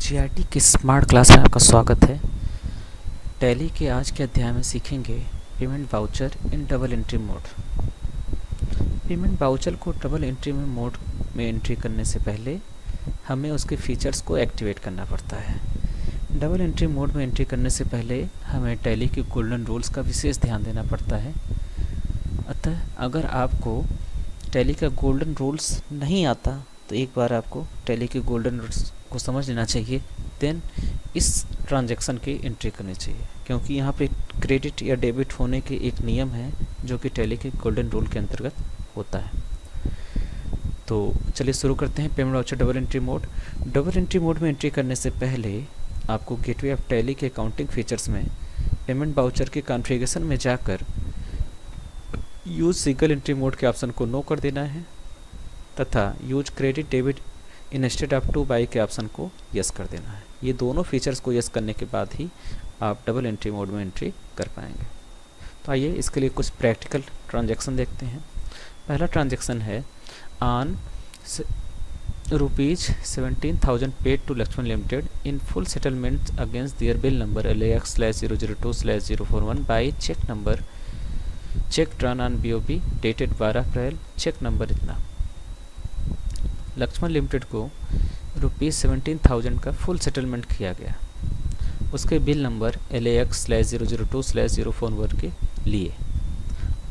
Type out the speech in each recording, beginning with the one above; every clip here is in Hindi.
जीआरटी के स्मार्ट क्लास में आपका स्वागत है। टैली के आज के अध्याय में सीखेंगे payment voucher in double entry mode. Payment voucher को डबल एंट्री में मोड में एंट्री करने से पहले हमें उसके फीचर्स को एक्टिवेट करना पड़ता है। डबल एंट्री मोड में एंट्री करने से पहले हमें टैली के गोल्डन रूल्स का विशेष ध्यान देना पड़ता है। अतः अगर आपको टैली का गोल्डन रूल्स नहीं आता तो एक बार आपको टैली के गोल्डन रूल्स को समझ लेना चाहिए, देन इस ट्रांजैक्शन की एंट्री करनी चाहिए, क्योंकि यहाँ पे क्रेडिट या डेबिट होने के एक नियम है जो कि टैली के गोल्डन रूल के अंतर्गत होता है। तो चलिए शुरू करते हैं payment voucher double entry mode. Double entry mode में एंट्री करने से पहले आपको गेटवे ऑफ टैली के अकाउंटिंग फीचर्स में पेमेंट वाउचर के कॉन्फ़िगरेशन में जाकर यूज सिंगल एंट्री मोड के ऑप्शन को नो कर देना है तथा use credit debit instead of two by के ऑप्शन को यस कर देना है। ये दोनों फीचर्स को यस करने के बाद ही आप डबल एंट्री मोड में एंट्री कर पाएंगे। तो आइए इसके लिए कुछ प्रैक्टिकल ट्रांजैक्शन देखते हैं। पहला ट्रांजैक्शन है on ₹17,000 paid to Laxman limited in full settlement against their bill number LAX/002/041 by cheque number cheque drawn on BOP dated 12 April, cheque number इतना। लक्ष्मण लिमिटेड को ₹17,000 का फुल सेटलमेंट किया गया उसके बिल नंबर LAX/002/041 के लिए,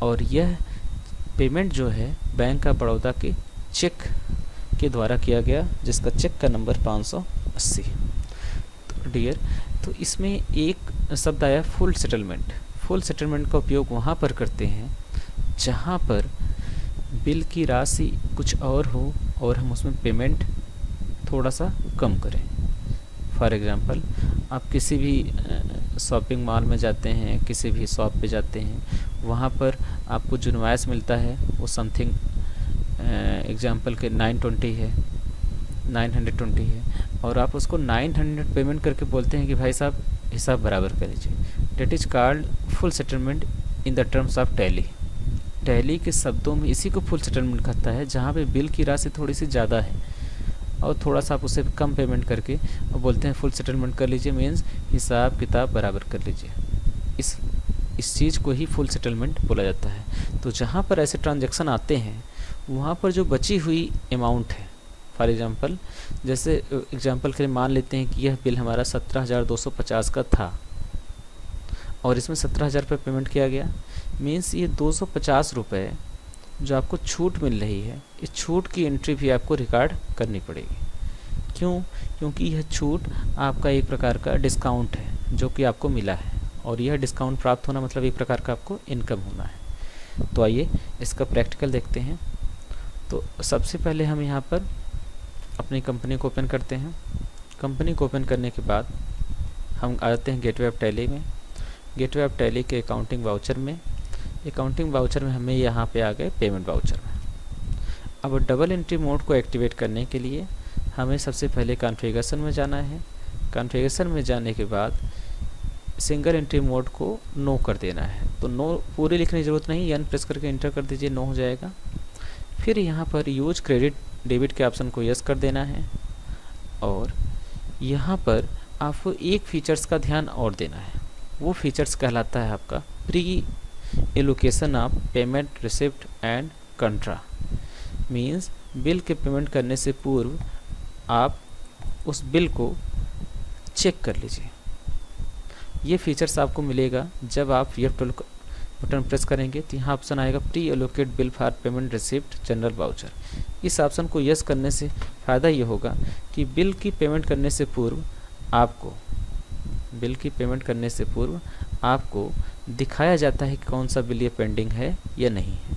और यह पेमेंट जो है बैंक ऑफ बड़ौदा के चेक के द्वारा किया गया, जिसका चेक का नंबर 580। तो डियर, तो इसमें एक शब्द आया फुल सेटलमेंट। फुल सेटलमेंट का उपयोग वहाँ पर करते हैं जहाँ पर बिल की राशि कुछ और हो और हम उसमें पेमेंट थोड़ा सा कम करें। फॉर एग्ज़ाम्पल, आप किसी भी शॉपिंग मॉल में जाते हैं, किसी भी शॉप पे जाते हैं, वहाँ पर आपको जो इनवॉइस मिलता है वो समथिंग एग्ज़ाम्पल के 920 है, 920 है, और आप उसको 900 पेमेंट करके बोलते हैं कि भाई साहब हिसाब बराबर कर लीजिए। That is called full settlement in the terms of tally. Tally के शब्दों में इसी को फुल सेटलमेंट कहता है, जहाँ पे बिल की राशि थोड़ी सी ज़्यादा है और थोड़ा सा आप उसे कम पेमेंट करके और बोलते हैं फुल सेटलमेंट कर लीजिए, मीन्स हिसाब किताब बराबर कर लीजिए। इस चीज़ को ही फुल सेटलमेंट बोला जाता है। तो जहाँ पर ऐसे ट्रांजैक्शन आते हैं वहाँ पर जो बची हुई अमाउंट है, फॉर एग्ज़ाम्पल जैसे एग्जाम्पल के लिए मान लेते हैं कि यह बिल हमारा 17,250 का था और इसमें 17,000 रुपये पेमेंट किया गया, मीन्स ये 250 रुपये जो आपको छूट मिल रही है, इस छूट की एंट्री भी आपको रिकॉर्ड करनी पड़ेगी। क्यों? क्योंकि यह छूट आपका एक प्रकार का डिस्काउंट है जो कि आपको मिला है, और यह डिस्काउंट प्राप्त होना मतलब एक प्रकार का आपको इनकम होना है। तो आइए इसका प्रैक्टिकल देखते हैं। तो सबसे पहले हम यहाँ पर अपनी कंपनी को ओपन करते हैं। कंपनी को ओपन करने के बाद हम आते हैं गेटवे ऑफ टैली में। गेटवे ऑफ टैली के अकाउंटिंग वाउचर में, अकाउंटिंग वाउचर में हमें यहाँ पे आ गए पेमेंट वाउचर में। अब डबल एंट्री मोड को एक्टिवेट करने के लिए हमें सबसे पहले कॉन्फ़िगरेशन में जाना है। कॉन्फ़िगरेशन में जाने के बाद सिंगल एंट्री मोड को नो कर देना है। तो नो पूरी लिखने की ज़रूरत नहीं, एन प्रेस करके इंटर कर दीजिए, नो हो जाएगा। फिर यहाँ पर यूज क्रेडिट डेबिट के ऑप्शन को यस कर देना है, और यहाँ पर आपको एक फीचर्स का ध्यान और देना है। वो फीचर्स कहलाता है आपका pre allocation of payment receipt and कंट्रा। Means bill के पेमेंट करने से पूर्व आप उस बिल को चेक कर लीजिए। ये फीचर्स आपको मिलेगा जब आप ये बटन प्रेस करेंगे तो यहाँ ऑप्शन आएगा pre allocate bill for payment receipt general voucher. इस ऑप्शन को यस करने से फ़ायदा ये होगा कि बिल की पेमेंट करने से पूर्व आपको दिखाया जाता है कि कौन सा बिल ये पेंडिंग है या नहीं है।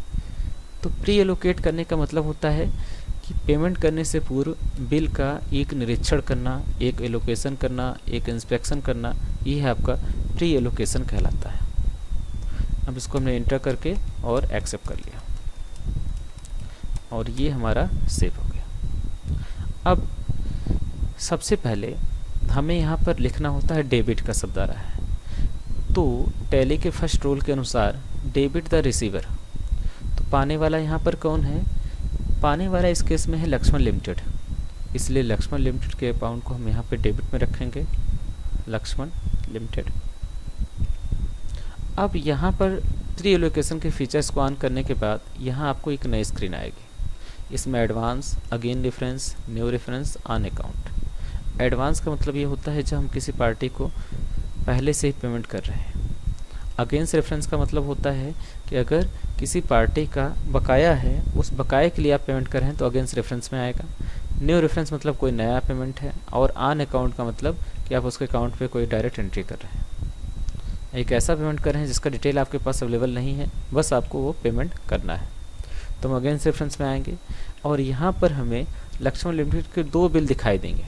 तो प्री एलोकेट करने का मतलब होता है कि पेमेंट करने से पूर्व बिल का एक निरीक्षण करना, एक एलोकेशन करना, एक इंस्पेक्शन करना, ये है आपका प्री एलोकेशन कहलाता है। अब इसको हमने इंटर करके और एक्सेप्ट कर लिया, और ये हमारा सेव हो गया। अब सबसे पहले हमें यहाँ पर लिखना होता है डेबिट का शब्द आ रहा है, तो टैली के फर्स्ट रूल के अनुसार डेबिट द रिसीवर। तो पाने वाला यहाँ पर कौन है? पाने वाला इस केस में है लक्ष्मण लिमिटेड। इसलिए लक्ष्मण लिमिटेड के अकाउंट को हम यहाँ पे डेबिट में रखेंगे, लक्ष्मण लिमिटेड। अब यहाँ पर प्री एलोकेशन के फीचर्स को ऑन करने के बाद यहाँ आपको एक नई स्क्रीन आएगी। इसमें advance, again reference, new reference, on account. Advance का मतलब ये होता है जब हम किसी पार्टी को पहले से ही पेमेंट कर रहे हैं। अगेंस्ट रेफरेंस का मतलब होता है कि अगर किसी पार्टी का बकाया है, उस बकाए के लिए आप पेमेंट कर रहे हैं तो अगेंस्ट रेफरेंस में आएगा। न्यू रेफरेंस मतलब कोई नया पेमेंट है, और ऑन अकाउंट का मतलब कि आप उसके अकाउंट पे कोई डायरेक्ट एंट्री कर रहे हैं, एक ऐसा पेमेंट कर रहे हैं जिसका डिटेल आपके पास अवेलेबल नहीं है, बस आपको वो पेमेंट करना है। तो हम अगेंस्ट रेफरेंस में आएंगे और यहाँ पर हमें लक्ष्मण लिमिटेड के 2 बिल दिखाई देंगे,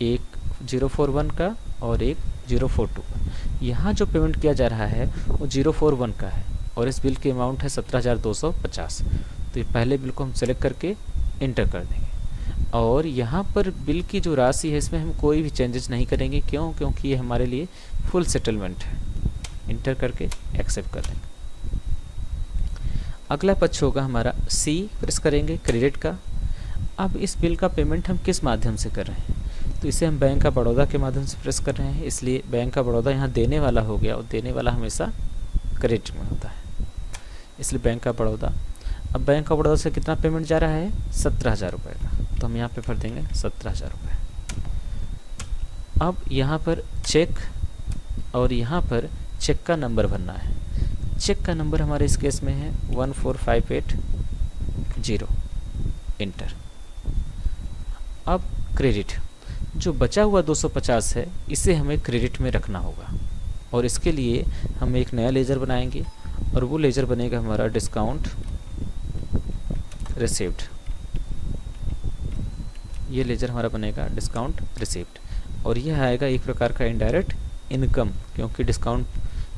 एक 041 का और एक 042 का। यहाँ जो पेमेंट किया जा रहा है वो 041 का है और इस बिल की अमाउंट है 17,250। तो ये पहले बिल को हम सेलेक्ट करके इंटर कर देंगे और यहाँ पर बिल की जो राशि है इसमें हम कोई भी चेंजेस नहीं करेंगे। क्यों? क्योंकि ये हमारे लिए फुल सेटलमेंट है। इंटर करके एक्सेप्ट कर देंगे। अगला पक्ष होगा हमारा सी, प्रेस करेंगे क्रेडिट का। अब इस बिल का पेमेंट हम किस माध्यम से कर रहे हैं, तो इसे हम बैंक ऑफ बड़ौदा के माध्यम से प्रेस कर रहे हैं, इसलिए बैंक ऑफ बड़ौदा यहाँ देने वाला हो गया और देने वाला हमेशा क्रेडिट में होता है, इसलिए बैंक ऑफ बड़ौदा। अब बैंक ऑफ बड़ौदा से कितना पेमेंट जा रहा है? 17,000 रुपये का, तो हम यहाँ पे भर देंगे 17,000 रुपये। अब यहाँ पर चेक और यहाँ पर चेक का नंबर भरना है। चेक का नंबर हमारे इस केस में है 14580, इंटर। अब क्रेडिट, जो बचा हुआ 250 है इसे हमें क्रेडिट में रखना होगा और इसके लिए हम एक नया लेजर बनाएंगे और वो लेजर बनेगा हमारा डिस्काउंट रिसीव्ड। ये लेजर हमारा बनेगा डिस्काउंट रिसीव्ड और यह आएगा एक प्रकार का इनडायरेक्ट इनकम, क्योंकि डिस्काउंट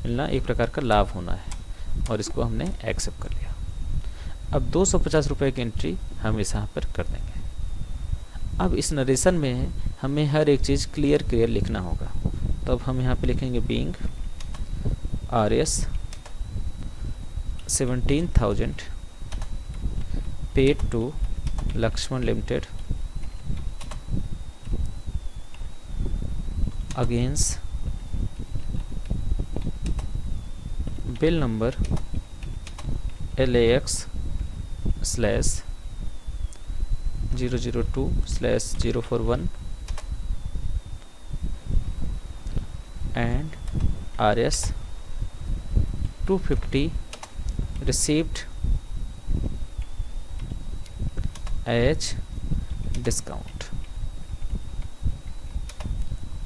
मिलना एक प्रकार का लाभ होना है और इसको हमने एक्सेप्ट कर लिया। अब 250 रुपये की एंट्री हम इस यहाँ पर कर देंगे। अब इस नरेशन में हमें हर एक चीज़ क्लियर लिखना होगा, तो अब हम यहाँ पे लिखेंगे being RS 17,000 paid to Laxman limited against bill number LAX/002/041 and RS 250 received as discount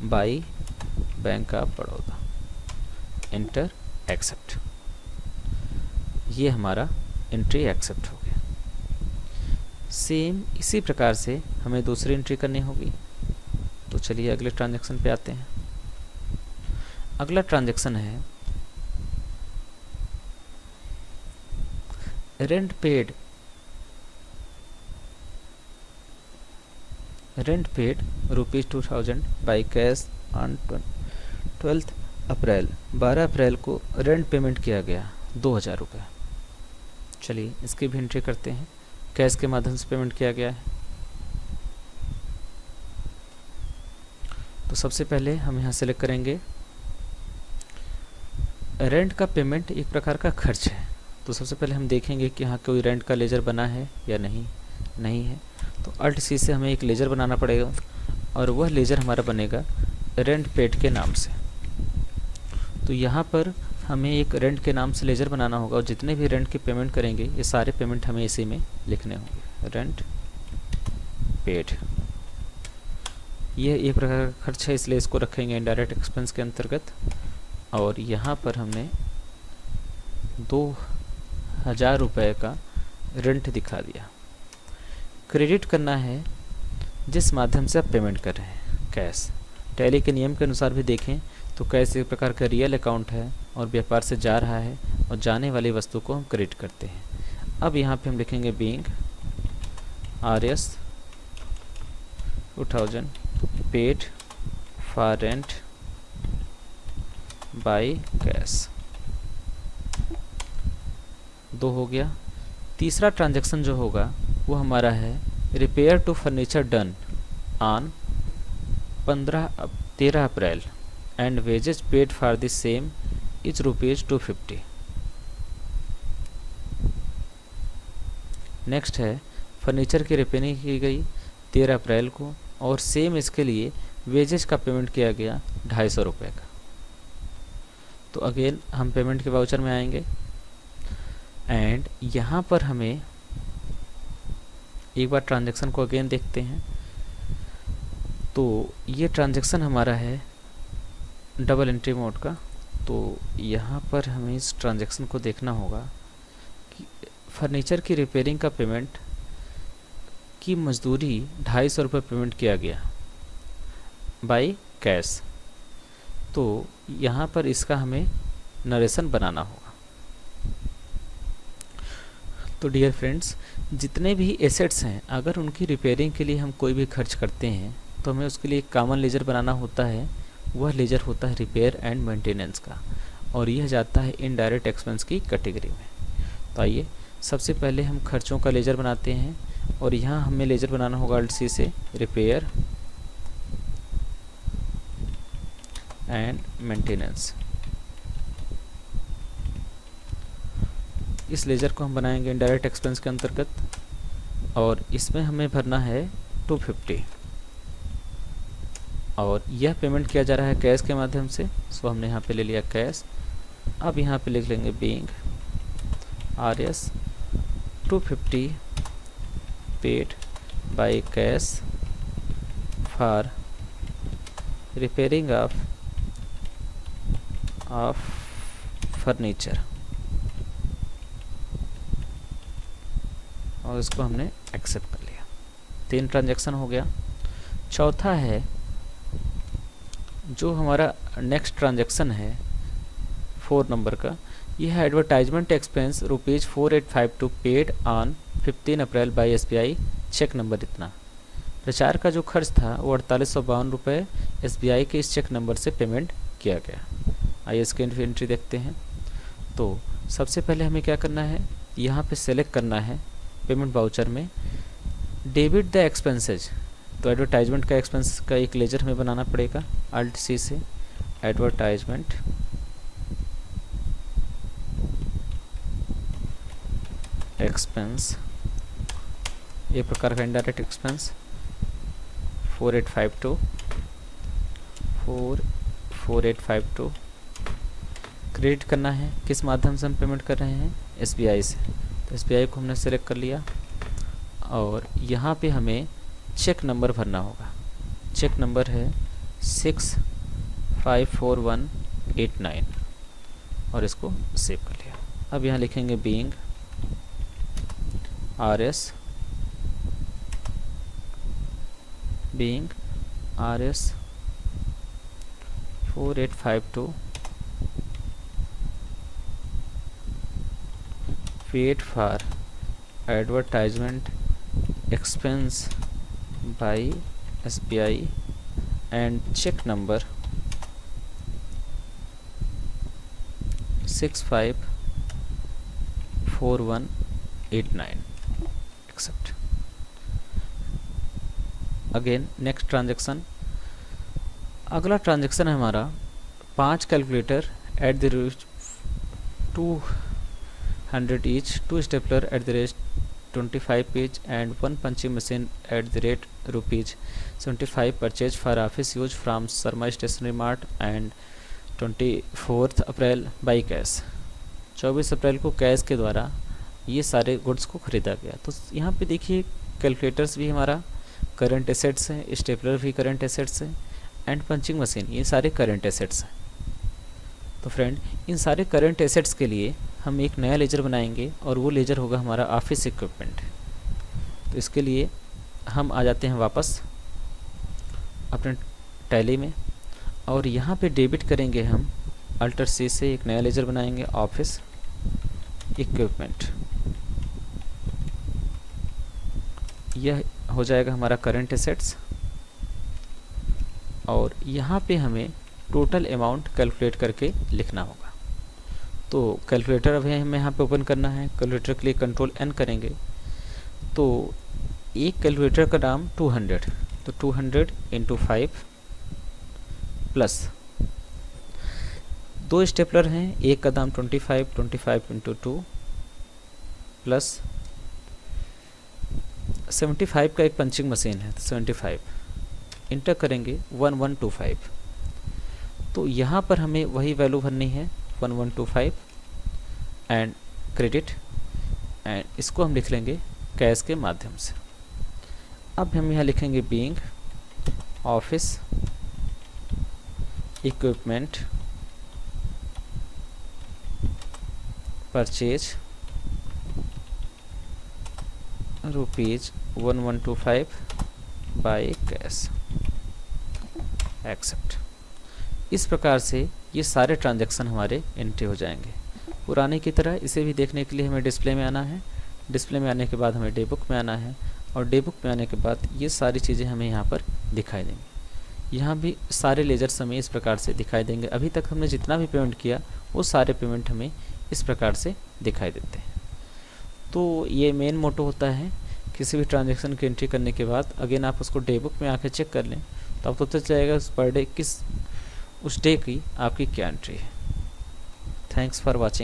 by bank of Baroda. Enter except. ये हमारा एंट्री एक्सेप्ट हो गया। सेम इसी प्रकार से हमें दूसरी एंट्री करनी होगी। तो चलिए अगले ट्रांजैक्शन पे आते हैं। अगला ट्रांजैक्शन है rent paid ₹2000 by cash on 12 अप्रैल। 12 अप्रैल को रेंट पेमेंट किया गया 2,000 रुपये। चलिए इसकी भी एंट्री करते हैं। कैश के माध्यम से पेमेंट किया गया है, तो सबसे पहले हम यहाँ सेलेक्ट करेंगे रेंट का पेमेंट एक प्रकार का खर्च है। तो सबसे पहले हम देखेंगे कि यहाँ कोई रेंट का लेजर बना है या नहीं है। तो Alt C से हमें एक लेजर बनाना पड़ेगा और वह लेजर हमारा बनेगा रेंट पेड के नाम से। तो यहाँ पर हमें एक रेंट के नाम से लेजर बनाना होगा और जितने भी रेंट की पेमेंट करेंगे ये सारे पेमेंट हमें इसी में लिखने होंगे। रेंट पेड ये एक प्रकार का खर्च है, इसलिए इसको रखेंगे इनडायरेक्ट एक्सपेंस के अंतर्गत। और यहाँ पर हमने 2,000 रुपये का रेंट दिखा दिया। क्रेडिट करना है जिस माध्यम से आप पेमेंट कर रहे हैं, कैश। टैली के नियम के अनुसार भी देखें तो कैश एक प्रकार का रियल अकाउंट है और व्यापार से जा रहा है और जाने वाली वस्तु को हम क्रेडिट करते हैं। अब यहाँ पे हम लिखेंगे being RS 2000 paid for rent by cash. 2 हो गया। तीसरा ट्रांजैक्शन जो होगा वो हमारा है repair to furniture done on 13 April and wages paid for the same is ₹250। Next है फर्नीचर की रिपेयरिंग की गई 13 अप्रैल को और सेम इसके लिए वेजेस का पेमेंट किया गया ₹250 का। तो अगेन हम पेमेंट के वाउचर में आएंगे एंड यहाँ पर हमें एक बार ट्रांजैक्शन को अगेन देखते हैं। तो ये ट्रांजैक्शन हमारा है डबल एंट्री मोड का। तो यहाँ पर हमें इस ट्रांजैक्शन को देखना होगा कि फर्नीचर की रिपेयरिंग का पेमेंट की मजदूरी ₹250 पेमेंट किया गया बाय कैश। तो यहाँ पर इसका हमें नरेशन बनाना होगा। तो डियर फ्रेंड्स, जितने भी एसेट्स हैं अगर उनकी रिपेयरिंग के लिए हम कोई भी खर्च करते हैं तो हमें उसके लिए एक कॉमन लेजर बनाना होता है। वह लेजर होता है रिपेयर एंड मेंटेनेंस का और यह जाता है इनडायरेक्ट एक्सपेंस की कैटेगरी में। तो आइए सबसे पहले हम खर्चों का लेजर बनाते हैं और यहाँ हमें लेजर बनाना होगा Alt+C से रिपेयर एंड मेंटेनेंस। इस लेजर को हम बनाएंगे इनडायरेक्ट एक्सपेंस के अंतर्गत और इसमें हमें भरना है 250 और यह पेमेंट किया जा रहा है कैश के माध्यम से। सो हमने यहाँ पे ले लिया कैश। अब यहाँ पे लिख लेंगे being RS 250 paid by cash for repairing of furniture और इसको हमने एक्सेप्ट कर लिया। 3 ट्रांजैक्शन हो गया। चौथा है जो हमारा नेक्स्ट ट्रांजैक्शन है 4 नंबर का, यह है advertisement expense ₹4852 paid on 15 April by SBI। Cheque number इतना। प्रचार का जो खर्च था वो ₹4852 SBI के इस चेक नंबर से पेमेंट किया गया। आइए इसकी एंट्री देखते हैं। तो सबसे पहले हमें क्या करना है, यहाँ पे सेलेक्ट करना है पेमेंट वाउचर में डेबिट द एक्सपेंसेज। तो एडवर्टाइजमेंट का एक्सपेंस का एक लेजर हमें बनाना पड़ेगा Alt+C से एडवर्टाइजमेंट एक्सपेंस, एक प्रकार का इनडायरेक्ट एक्सपेंस 4852 क्रेडिट करना है। किस माध्यम से हम पेमेंट कर रहे हैं, SBI से। तो SBI को हमने सेलेक्ट कर लिया और यहाँ पे हमें चेक नंबर भरना होगा। चेक नंबर है 654189 और इसको सेव कर लिया। अब यहाँ लिखेंगे being RS 4852 paid for advertisement expense by SBI and check number 654189 accept। Again next transaction, अगला ट्रांजैक्शन है हमारा 5 calculator at the rate 200 each, 2 stapler at the rate 25 page and 1 punching machine at the rate ₹75 purchase for office use from Sharma stationery mart and 24 April by cash. 24 April को कैश के द्वारा ये सारे गुड्स को ख़रीदा गया। तो यहाँ पे देखिए कैलकुलेटर्स भी हमारा करंट एसेट्स हैं, स्टेपलर भी करंट एसेट्स हैं एंड पंचिंग मशीन, ये सारे करंट एसेट्स हैं। तो फ्रेंड, इन सारे करंट एसेट्स के लिए हम एक नया लेजर बनाएंगे और वो लेजर होगा हमारा ऑफिस इक्विपमेंट। तो इसके लिए हम आ जाते हैं वापस अपने टैली में और यहाँ पे डेबिट करेंगे हम Alt+C से एक नया लेजर बनाएंगे ऑफिस इक्विपमेंट। यह हो जाएगा हमारा करंट एसेट्स और यहाँ पे हमें टोटल अमाउंट कैलकुलेट करके लिखना होगा। तो कैलकुलेटर अब हमें यहाँ पे ओपन करना है। कैलकुलेटर के लिए Ctrl+N करेंगे तो एक कैलकुलेटर का दाम 200, तो 200 इंटू 5 प्लस 2 स्टेपलर हैं, एक का दाम 25, 25 इंटू 2 प्लस 75 का एक पंचिंग मशीन है, 75 इंटर करेंगे 1125। तो यहाँ पर हमें वही वैल्यू भरनी है 1125 एंड क्रेडिट, एंड इसको हम लिख लेंगे कैश के माध्यम से। अब हम यहाँ लिखेंगे being office equipment purchase ₹1125 by cash except. इस प्रकार से ये सारे ट्रांजैक्शन हमारे एंट्री हो जाएंगे। पुराने की तरह इसे भी देखने के लिए हमें डिस्प्ले में आना है, डिस्प्ले में आने के बाद हमें डे बुक में आना है, और डे बुक में आने के बाद ये सारी चीज़ें हमें यहाँ पर दिखाई देंगी। यहाँ भी सारे लेजर्स हमें इस प्रकार से दिखाई देंगे। अभी तक हमने जितना भी पेमेंट किया वो सारे पेमेंट हमें इस प्रकार से दिखाई देते हैं। तो ये मेन मोटो होता है, किसी भी ट्रांजैक्शन की एंट्री करने के बाद अगेन आप उसको डे बुक में आके चेक कर लें तो आपको पता चलेगा उस पर डे किस उस डे की आपकी क्या एंट्री है। Thanks for watching.